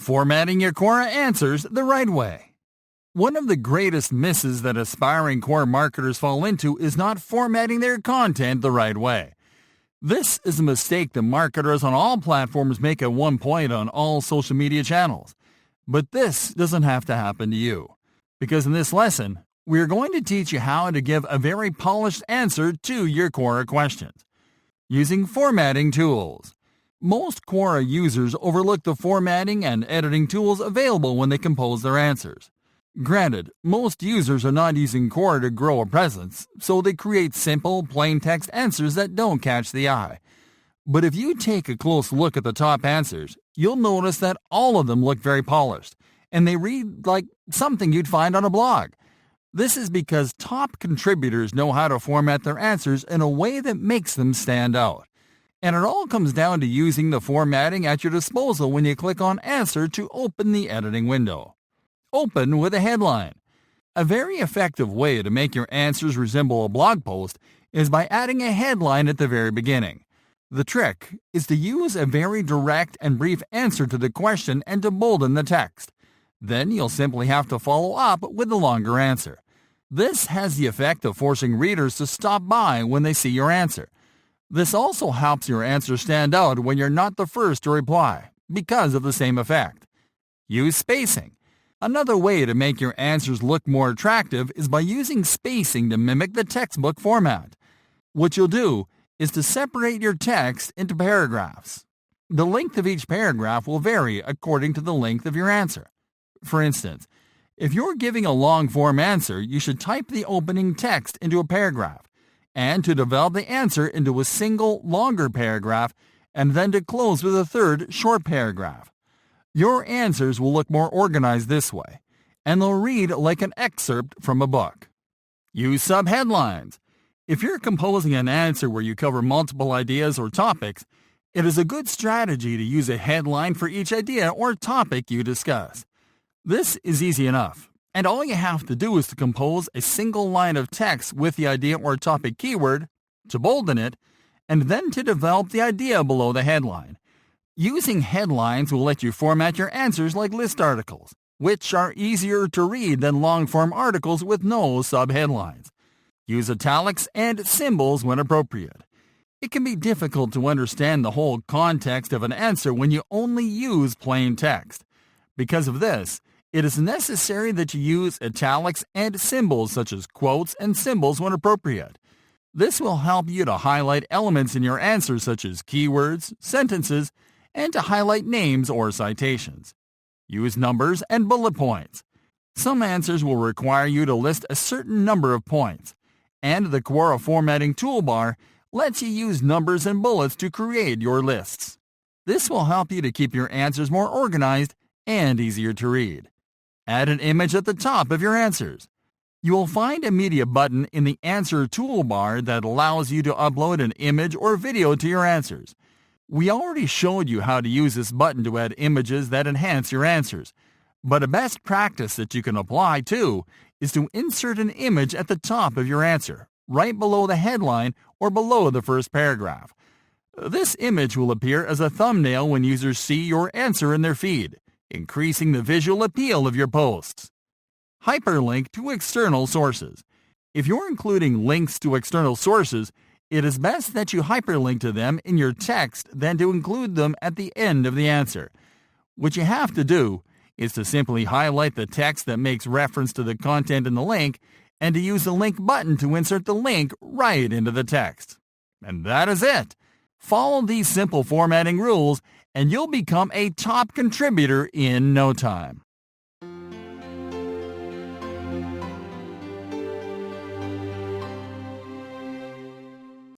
Formatting your Quora answers the right way. One of the greatest misses that aspiring Quora marketers fall into is not formatting their content the right way. This is a mistake that marketers on all platforms make at one point on all social media channels. But this doesn't have to happen to you. Because in this lesson, we are going to teach you how to give a very polished answer to your Quora questions. Using formatting tools. Most Quora users overlook the formatting and editing tools available when they compose their answers. Granted, most users are not using Quora to grow a presence, so they create simple, plain text answers that don't catch the eye. But if you take a close look at the top answers, you'll notice that all of them look very polished, and they read like something you'd find on a blog. This is because top contributors know how to format their answers in a way that makes them stand out. And it all comes down to using the formatting at your disposal when you click on Answer to open the editing window. Open with a headline. A very effective way to make your answers resemble a blog post is by adding a headline at the very beginning. The trick is to use a very direct and brief answer to the question and to bolden the text. Then you'll simply have to follow up with a longer answer. This has the effect of forcing readers to stop by when they see your answer. This also helps your answer stand out when you're not the first to reply, because of the same effect. Use spacing. Another way to make your answers look more attractive is by using spacing to mimic the textbook format. What you'll do is to separate your text into paragraphs. The length of each paragraph will vary according to the length of your answer. For instance, if you're giving a long-form answer, you should type the opening text into a paragraph, and to develop the answer into a single, longer paragraph, and then to close with a third, short paragraph. Your answers will look more organized this way, and they'll read like an excerpt from a book. Use subheadlines. If you're composing an answer where you cover multiple ideas or topics, it is a good strategy to use a headline for each idea or topic you discuss. This is easy enough, and all you have to do is to compose a single line of text with the idea or topic keyword, to bolden it, and then to develop the idea below the headline. Using headlines will let you format your answers like list articles, which are easier to read than long-form articles with no subheadlines. Use italics and symbols when appropriate. It can be difficult to understand the whole context of an answer when you only use plain text. Because of this, it is necessary that you use italics and symbols such as quotes and symbols when appropriate. This will help you to highlight elements in your answer such as keywords, sentences, and to highlight names or citations. Use numbers and bullet points. Some answers will require you to list a certain number of points, and the Quora formatting toolbar lets you use numbers and bullets to create your lists. This will help you to keep your answers more organized and easier to read. Add an image at the top of your answers. You will find a media button in the answer toolbar that allows you to upload an image or video to your answers. We already showed you how to use this button to add images that enhance your answers, but a best practice that you can apply too is to insert an image at the top of your answer, right below the headline or below the first paragraph. This image will appear as a thumbnail when users see your answer in their feed, increasing the visual appeal of your posts. Hyperlink to external sources. If you're including links to external sources, it is best that you hyperlink to them in your text than to include them at the end of the answer. What you have to do is to simply highlight the text that makes reference to the content in the link and to use the link button to insert the link right into the text. And that is it. Follow these simple formatting rules and you'll become a top contributor in no time.